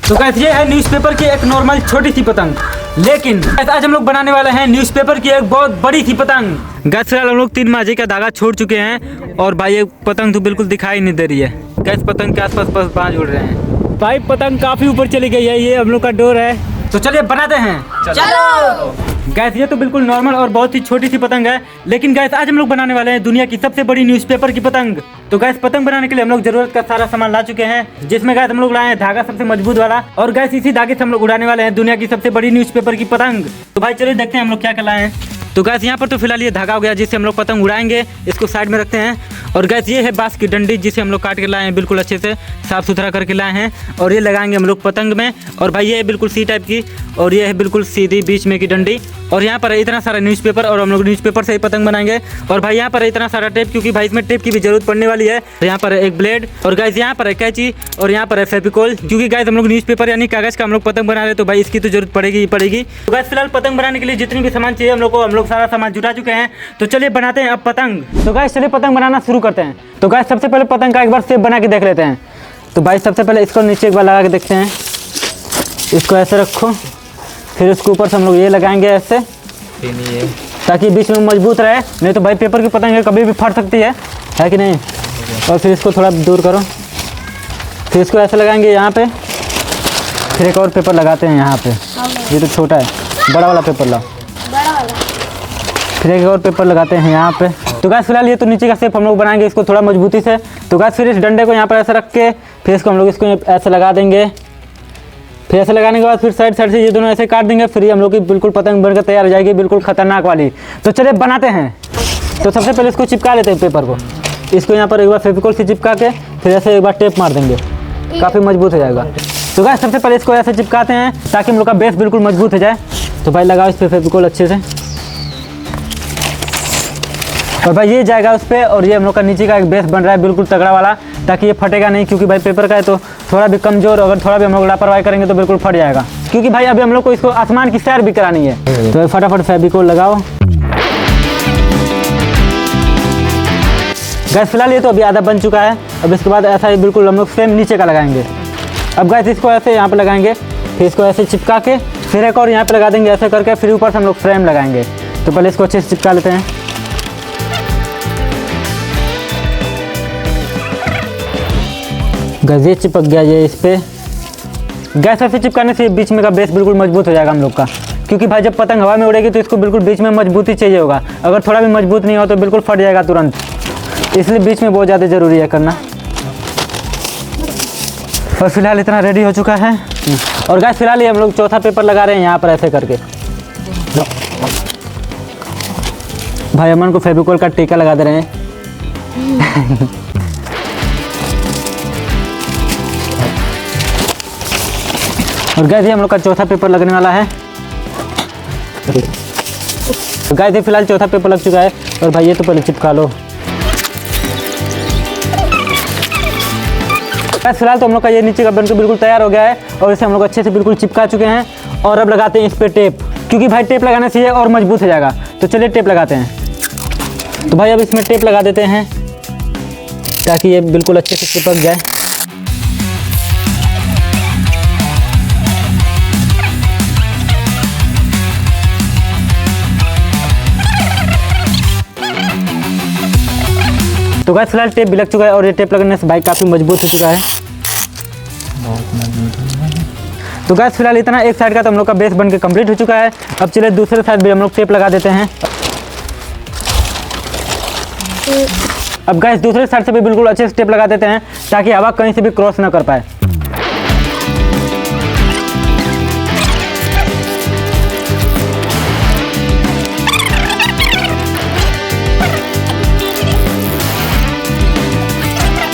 तो गाइस ये है न्यूज़पेपर की एक नॉर्मल छोटी सी पतंग, लेकिन आज हम लोग बनाने वाले हैं न्यूज़पेपर की एक बहुत बड़ी सी पतंग। गाइस फिलहाल हम लोग 3 माजे का धागा छोड़ चुके हैं और भाई ये पतंग तो बिल्कुल दिखाई नहीं दे रही है। गाइस पतंग के आसपास बस बांझ उड़ रहे हैं। भाई पतंग काफी ऊपर चली गई है, ये हम लोग का डोर है, तो चलिए बनाते हैं। चलो गैस ये तो बिल्कुल नॉर्मल और बहुत ही छोटी सी पतंग है, लेकिन गैस आज हम लोग बनाने वाले हैं दुनिया की सबसे बड़ी न्यूज़पेपर की पतंग। तो गैस पतंग बनाने के लिए हम लोग जरूरत का सारा सामान ला चुके हैं, जिसमें गैस हम लोग लाए हैं धागा सबसे मजबूत वाला, और गैस इसी धागे से हम लोग उड़ाने वाले हैं दुनिया की सबसे बड़ी न्यूज़पेपर की पतंग। तो भाई चलिए देखते हैं हम लोग क्या क्या लाए हैं। तो गैस यहाँ पर तो फिलहाल ये धागा हो गया जिससे हम लोग पतंग उड़ाएंगे, इसको साइड में रखते हैं। और गैस ये है बांस की डंडी जिसे हम लोग काट के लाए हैं, बिल्कुल अच्छे से साफ सुथरा करके लाए हैं, और ये लगाएंगे हम लोग पतंग में। और भाई ये है बिल्कुल सी टाइप की, और ये है बिल्कुल सीधी बीच में की डंडी, और यहाँ पर है इतना सारा न्यूज़पेपर, और हम लोग न्यूज़पेपर से ही पतंग बनाएंगे। और भाई यहाँ पर है इतना सारा टेप, क्योंकि भाई इसमें टेप की भी जरूरत पड़ने वाली है। यहाँ पर है एक ब्लेड, और गैस यहाँ पर है कैंची, और यहाँ पर है फेविकोल, क्योंकि गैस हम लोग न्यूज़पेपर यानी कागज का हम लोग पतंग बना रहे हैं, तो भाई इसकी तो जरूरत पड़ेगी ही पड़ेगी। तो गैस फिलहाल पतंग बनाने के लिए जितनी भी सामान चाहिए हम लोग सारा सामान जुटा चुके हैं। तो चलिए बनाते हैं अब पतंग। तो गैस चलिए पतंग बनाना शुरू करते हैं। तो गैस सबसे पहले पतंग का एक बार शेप बना के देख लेते हैं। तो भाई सबसे पहले इसको नीचे एक बार लगा के देखते हैं, इसको ऐसे रखो, फिर उसके ऊपर से हम लोग ये लगाएंगे ऐसे, ताकि बीच में मजबूत रहे, नहीं तो भाई पेपर की पतंग है कभी भी फट सकती है कि नहीं। और फिर इसको थोड़ा दूर करो, फिर इसको ऐसे लगाएंगे यहाँ पे, फिर एक और पेपर लगाते हैं यहाँ पे, ये तो छोटा है, बड़ा वाला पेपर लाओ, फिर एक और पेपर लगाते हैं यहाँ पे। तो गैस फिलहाल ये तो नीचे का शेप हम लोग बनाएंगे इसको थोड़ा मजबूती से। तो गैस फिर इस डंडे को यहाँ पर ऐसे रख के फिर इसको हम लोग इसको ऐसे लगा देंगे, फिर ऐसे लगाने के बाद फिर साइड साइड से ये दोनों ऐसे काट देंगे, फिर ये हम लोग की बिल्कुल पतंग बनकर तैयार हो जाएगी, बिल्कुल खतरनाक वाली। तो चलिए बनाते हैं। तो सबसे पहले इसको चिपका लेते हैं पेपर को, इसको यहाँ पर एक बार फेविकोल से चिपका के फिर ऐसे एक बार टेप मार देंगे, काफ़ी मजबूत हो जाएगा। तो गैस सबसे पहले इसको ऐसे चिपकाते हैं ताकि हम लोग का बेस बिल्कुल मजबूत हो जाए। तो भाई लगाओ इस पर फेविकोल अच्छे से, और भाई ये जाएगा उस पर, और ये हम लोग का नीचे का एक बेस बन रहा है बिल्कुल तगड़ा वाला, ताकि ये फटेगा नहीं, क्योंकि भाई पेपर का है तो थोड़ा भी कमजोर, अगर थोड़ा भी हम लोग लापरवाही करेंगे तो बिल्कुल फट जाएगा, क्योंकि भाई अभी हम लोग को इसको आसमान की सैर भी करानी है। तो फटाफट फेविकोल लगाओ। गैस फिलहाल ये तो अभी आधा बन चुका है, अब इसके बाद ऐसा ही बिल्कुल हम लोग सेम नीचे का लगाएंगे। अब गैस इसको ऐसे यहाँ पर लगाएंगे, फिर इसको ऐसे चिपका के फिर एक और यहाँ पर लगा देंगे ऐसे करके, फिर ऊपर से हम लोग फ्रेम लगाएंगे। तो पहले इसको अच्छे से चिपका लेते हैं। गैस ये चिपक गया ये इस पर। गैस ऐसे चिपकाने से बीच में का बेस बिल्कुल मजबूत हो जाएगा हम लोग का, क्योंकि भाई जब पतंग हवा में उड़ेगी तो इसको बिल्कुल बीच में मजबूती चाहिए होगा, अगर थोड़ा भी मजबूत नहीं हो तो बिल्कुल फट जाएगा तुरंत, इसलिए बीच में बहुत ज़्यादा ज़रूरी है करना। और फिलहाल इतना रेडी हो चुका है। और गैस फिलहाल ये हम लोग चौथा पेपर लगा रहे हैं यहाँ पर ऐसे करके। भाई अमन को फेविकोल का टीका लगा दे रहे हैं। और गैस ये हम लोग का चौथा पेपर लगने वाला है। तो गैस ये फिलहाल चौथा पेपर लग चुका है, और भाई ये तो पहले चिपका लो। गैस फिलहाल तो हम लोग का ये नीचे का बनकर बिल्कुल तैयार हो गया है, और इसे हम लोग अच्छे से बिल्कुल चिपका चुके हैं। और अब लगाते हैं इस पर टेप, क्योंकि भाई टेप लगाने से ये और मजबूत हो जाएगा। तो चलिए टेप लगाते हैं। तो भाई अब इसमें टेप लगा देते हैं ताकि ये बिल्कुल अच्छे से चिपक जाए। तो गैस फिलहाल टेप भी लग चुका है, और ये टेप लगने से बाइक काफ़ी मजबूत हो चुका है। तो गैस फिलहाल इतना एक साइड का तो हम लोग का बेस बन के कम्प्लीट हो चुका है। अब चलिए दूसरे साइड भी हम लोग टेप लगा देते हैं। अब गैस दूसरे साइड से भी बिल्कुल अच्छे से टेप लगा देते हैं ताकि हवा कहीं से भी क्रॉस ना कर पाए।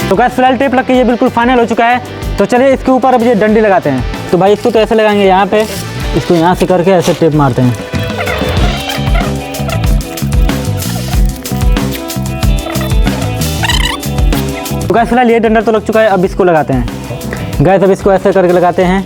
तो गैस फिलहाल टेप लग के ये बिल्कुल फाइनल हो चुका है। तो चलिए इसके ऊपर अब ये डंडी लगाते हैं। तो भाई इसको तो ऐसे लगाएंगे यहाँ पे, इसको यहाँ से करके ऐसे टेप मारते हैं। तो गैस फिलहाल ये डंडा तो लग चुका है, अब इसको लगाते हैं। गैस अब इसको ऐसे करके लगाते हैं।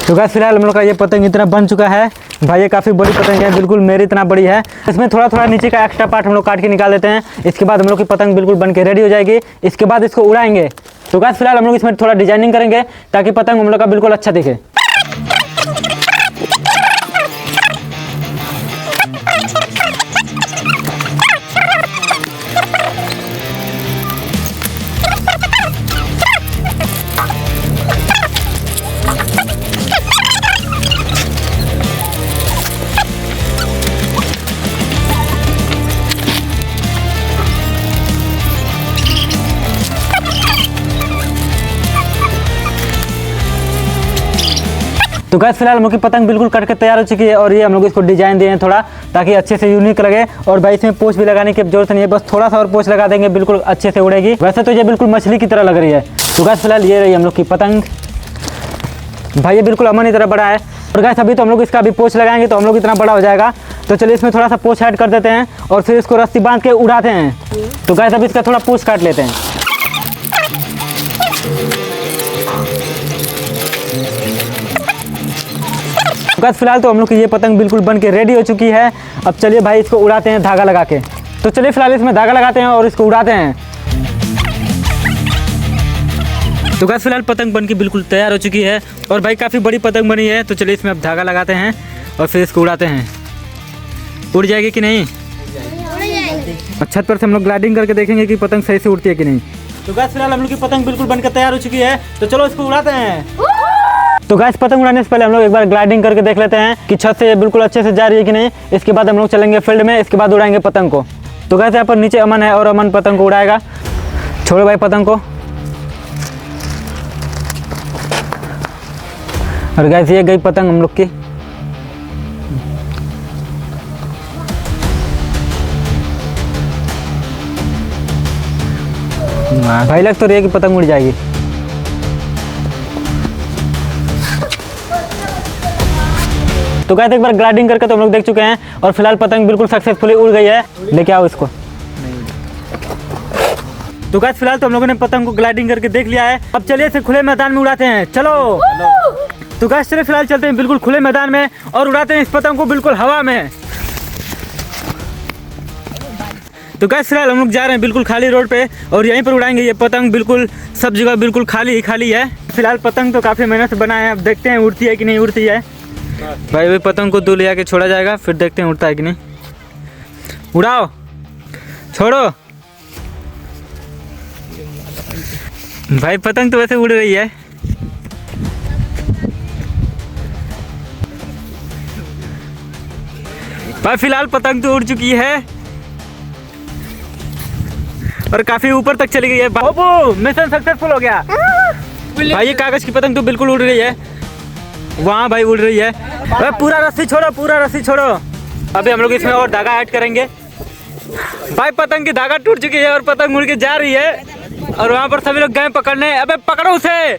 तो गाइस फिलहाल हम लोग का ये पतंग इतना बन चुका है भाई, ये काफ़ी बड़ी पतंग है, बिल्कुल मेरे इतना बड़ी है। इसमें थोड़ा थोड़ा नीचे का एक्स्ट्रा पार्ट हम लोग काट के निकाल देते हैं। इसके बाद हम लोग की पतंग बिल्कुल बन के रेडी हो जाएगी। इसके बाद इसको उड़ाएंगे। तो गाइस फिलहाल हम लोग इसमें थोड़ा डिजाइनिंग करेंगे ताकि पतंग हम लोग का बिल्कुल अच्छा दिखे। तो गाइस फिलहाल हम लोग की पतंग बिल्कुल कट के तैयार हो चुकी है और ये हम लोग इसको डिजाइन दिए हैं थोड़ा, ताकि अच्छे से यूनिक लगे। और भाई इसमें पोच भी लगाने की जरूरत नहीं है, बस थोड़ा सा और पोच लगा देंगे, बिल्कुल अच्छे से उड़ेगी। वैसे तो ये बिल्कुल मछली की तरह लग रही है। तो गाइस फिलहाल ये रही हम लोग की पतंग भाई, ये बिल्कुल अमन की तरह बड़ा है। और गाइस अभी तो हम लोग इसका अभी पोच लगाएंगे तो हम लोग इतना बड़ा हो जाएगा। तो चलिए इसमें थोड़ा सा पोच ऐड कर देते हैं और फिर इसको रस्सी बांध के उड़ाते हैं। तो गाइस अभी इसका थोड़ा पोच काट लेते हैं। गाइस फिलहाल तो हम लोग की ये पतंग बिल्कुल बन के रेडी हो चुकी है। अब चलिए भाई इसको उड़ाते हैं धागा लगा के। तो चलिए फिलहाल इसमें धागा लगाते हैं और इसको उड़ाते हैं। तो गाइस फिलहाल पतंग बन के बिल्कुल तैयार हो चुकी है और भाई काफ़ी बड़ी पतंग बनी है। तो चलिए इसमें अब धागा लगाते हैं और फिर इसको उड़ाते हैं। उड़ जाएगी कि नहीं? छत पर से हम लोग ग्लाइडिंग करके देखेंगे कि पतंग सही से उड़ती है कि नहीं। तो गाइस फिलहाल हम लोग की पतंग बिल्कुल बनकर तैयार हो चुकी है। तो चलो इसको उड़ाते हैं। तो गाइस पतंग उड़ाने से पहले हम लोग एक बार ग्लाइडिंग करके देख लेते हैं कि छत से बिल्कुल अच्छे से जा रही है कि नहीं। इसके बाद हम लोग चलेंगे फील्ड में, इसके बाद उड़ाएंगे पतंग को। तो गाइस यहाँ पर नीचे अमन है और अमन पतंग को उड़ाएगा। छोड़ो भाई पतंग को। और गाइस ये गई पतंग हम लोग की। भाई लग तो रही है कि पतंग उड़ जाएगी। तो गाइस एक बार ग्लाइडिंग करके तो हम लोग देख चुके हैं और फिलहाल पतंग बिल्कुल सक्सेसफुली उड़ गई है। लेके आओ इसको। तो गाइस फिलहाल तो हम लोगों ने पतंग को ग्लाइडिंग करके देख लिया है। अब चलिए इसे खुले मैदान में उड़ाते हैं। चलो तो गाइस चलिए फिलहाल चलते हैं बिल्कुल खुले मैदान में और उड़ाते हैं इस पतंग को बिल्कुल हवा में। तो गाइस फिलहाल हम लोग जा रहे हैं बिल्कुल खाली रोड पे और यहीं पर उड़ाएंगे ये पतंग। बिल्कुल सब जगह बिल्कुल खाली ही खाली है। फिलहाल पतंग तो काफ़ी मेहनत से बना है, अब देखते हैं उड़ती है कि नहीं उड़ती है। भाई वही पतंग को दूर ले आके छोड़ा जाएगा, फिर देखते हैं उड़ता है कि नहीं। उड़ाओ, छोड़ो। भाई पतंग तो वैसे उड़ रही है। भाई फिलहाल पतंग तो उड़ चुकी है और काफी ऊपर तक चली गई है। बाबू मिशन सक्सेसफुल हो गया। भाई ये कागज की पतंग तो बिल्कुल उड़ रही है, वहाँ भाई उड़ रही है। भाई पूरा रस्सी छोड़ो, पूरा रस्सी छोड़ो। अभी हम लोग इसमें और धागा ऐड करेंगे। भाई पतंग की धागा टूट चुकी है और पतंग उड़ के जा रही है और वहाँ पर सभी लोग गए पकड़ने। अबे पकड़ो उसे।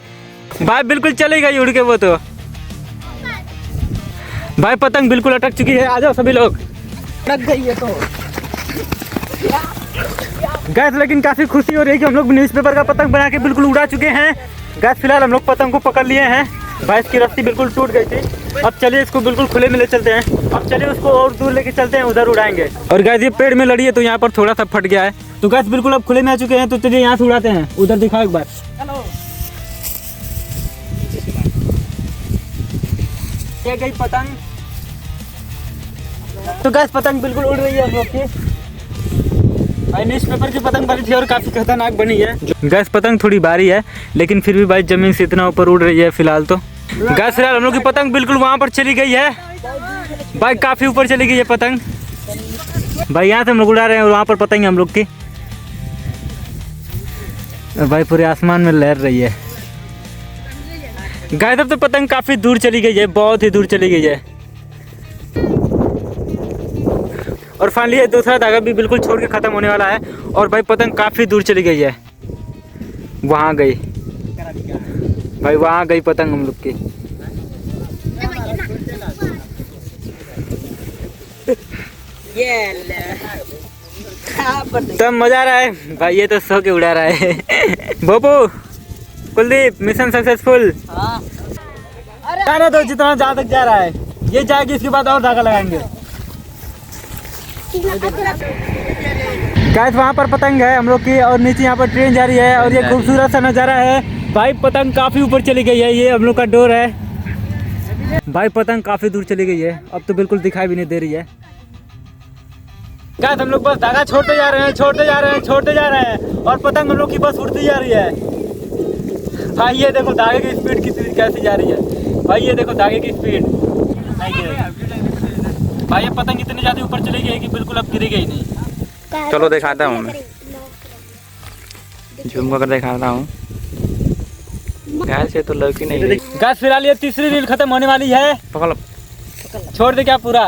भाई बिल्कुल चली गई उड़ के वो तो। भाई पतंग बिल्कुल अटक चुकी है, आ जाओ सभी लोग। अटक गई है तो गैस, लेकिन काफी खुशी हो रही है कि हम लोग न्यूज़पेपर का पतंग बना के बिल्कुल उड़ा चुके हैं। गैस फिलहाल हम लोग पतंग को पकड़ लिए हैं। भाई इसकी रस्सी बिल्कुल टूट गई थी। अब चलिए इसको बिल्कुल खुले में ले चलते हैं। अब चलिए उसको और दूर लेके चलते हैं, उधर उड़ाएंगे। और गैस ये पेड़ में लड़ी है तो यहाँ पर थोड़ा सा फट गया है। तो गैस बिल्कुल अब खुले में आ चुके हैं। तो चलिए यहाँ से उड़ाते हैं। उधर दिखाओ एक बार। ये गई पतंग। तो गैस पतंग बिल्कुल उड़ रही है हम लोग की। भाई न्यूज़पेपर की पतंग बनी थी और काफ़ी खतरनाक बनी है। गैस पतंग थोड़ी भारी है लेकिन फिर भी भाई ज़मीन से इतना ऊपर उड़ रही है फिलहाल तो। गैस फिलहाल हम लोग की पतंग बिल्कुल वहाँ पर चली गई है। भाई काफ़ी ऊपर चली गई है पतंग। भाई यहाँ से हम लोग उड़ा रहे हैं और वहाँ पर पतंग हम लोग की। भाई पूरे आसमान में लहर रही है। गैस अब तो पतंग काफ़ी दूर चली गई है, बहुत ही दूर चली गई है। और फाइनली ये दूसरा धागा भी बिल्कुल छोड़ के ख़त्म होने वाला है। और भाई पतंग काफ़ी दूर चली गई है, वहाँ गई। भाई वहाँ गई पतंग हम लोग की। तब मजा आ रहा है भाई, ये तो सो के उड़ा रहा है। बोपू कुलदीप मिशन सक्सेसफुल। आने दो, जितना जहाँ तक जा रहा है ये जाएगी, इसके बाद और धागा लगाएंगे। गाइस वहाँ पर पतंग है हम लोग की, और नीचे यहाँ पर ट्रेन जा रही है, और ये खूबसूरत सा नज़ारा है भाई। पतंग काफ़ी ऊपर चली गई है, ये हम लोग का डोर है भाई। पतंग काफ़ी दूर चली गई है, अब तो बिल्कुल दिखाई भी नहीं दे रही है। गाइस हम लोग बस धागा छोड़ते जा रहे हैं, छोड़ते जा रहे हैं, छोड़ते जा रहे हैं, और पतंग हम लोग की बस उड़ती जा रही है भाई। ये देखो धागे की स्पीड कितनी कैसी जा रही है भाई, ये देखो धागे की स्पीड भाई। ये पतंग इतनी ज़्यादा ऊपर चली गई कि बिल्कुल अब गिरी गई नहीं। चलो दिखाता हूँ मैं, झूम कर दिखाता हूँ। गैस ये तो लड़की नहीं रही। गैस फिलहाल ये तीसरी रील खत्म होने वाली है, पकड़ छोड़ दे क्या पूरा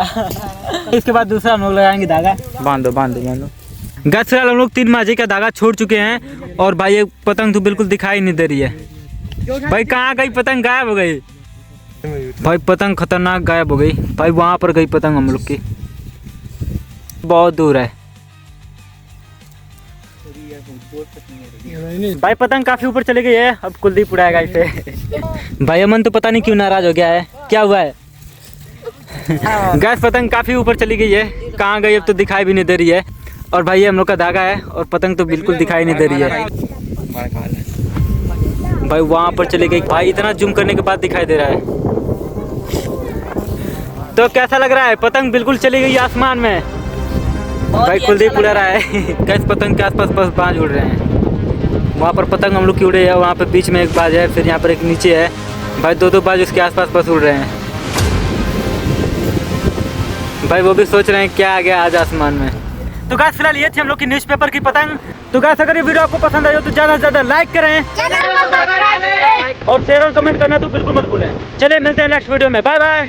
इसके बाद दूसरा हम लोग लगाएंगे धागा। बांध दो बांध दो बांध दो। गैस फिलहाल हम लोग 3 माझी का धागा छोड़ चुके हैं, और भाई ये पतंग तो बिल्कुल दिखाई नहीं दे रही है भाई। कहाँ गई पतंग? गायब हो गई भाई, पतंग खतरनाक गायब हो गई भाई। वहाँ पर गई पतंग हम लोग की, बहुत दूर है भाई। पतंग काफी ऊपर चली गई है, अब कुलदीप उड़ाएगा इसे भाई। अमन तो पता नहीं क्यों नाराज हो गया है, क्या हुआ है? गैस पतंग काफी ऊपर चली गई है, कहाँ गई अब तो दिखाई भी नहीं दे रही है। और भाई ये हम लोग का धागा है, और पतंग तो बिल्कुल दिखाई नहीं दे रही है भाई। वहाँ पर चली गई भाई, इतना जूम करने के बाद दिखाई दे रहा है। तो कैसा लग रहा है? पतंग बिल्कुल चली गई आसमान में भाई। कुलदीप उड़ा रहा है गैस पतंग के आसपास बस बाज उड़ रहे हैं। वहाँ पर पतंग हम लोग की उड़े है, वहाँ पर बीच में एक बाज है, फिर यहाँ पर एक नीचे है भाई। 2-2 बाज उसके आसपास बस उड़ रहे हैं भाई। वो भी सोच रहे हैं क्या आ गया आज आसमान में। तो गाइस फिलहाल ये थी हम लोग की न्यूज़पेपर की पतंग। तो गाइस अगर ये वीडियो आपको पसंद आई हो तो ज़्यादा से ज़्यादा लाइक करें और शेयर और कमेंट करना तो बिल्कुल मत भूलें। चलिए मिलते हैं नेक्स्ट वीडियो में, बाय बाय।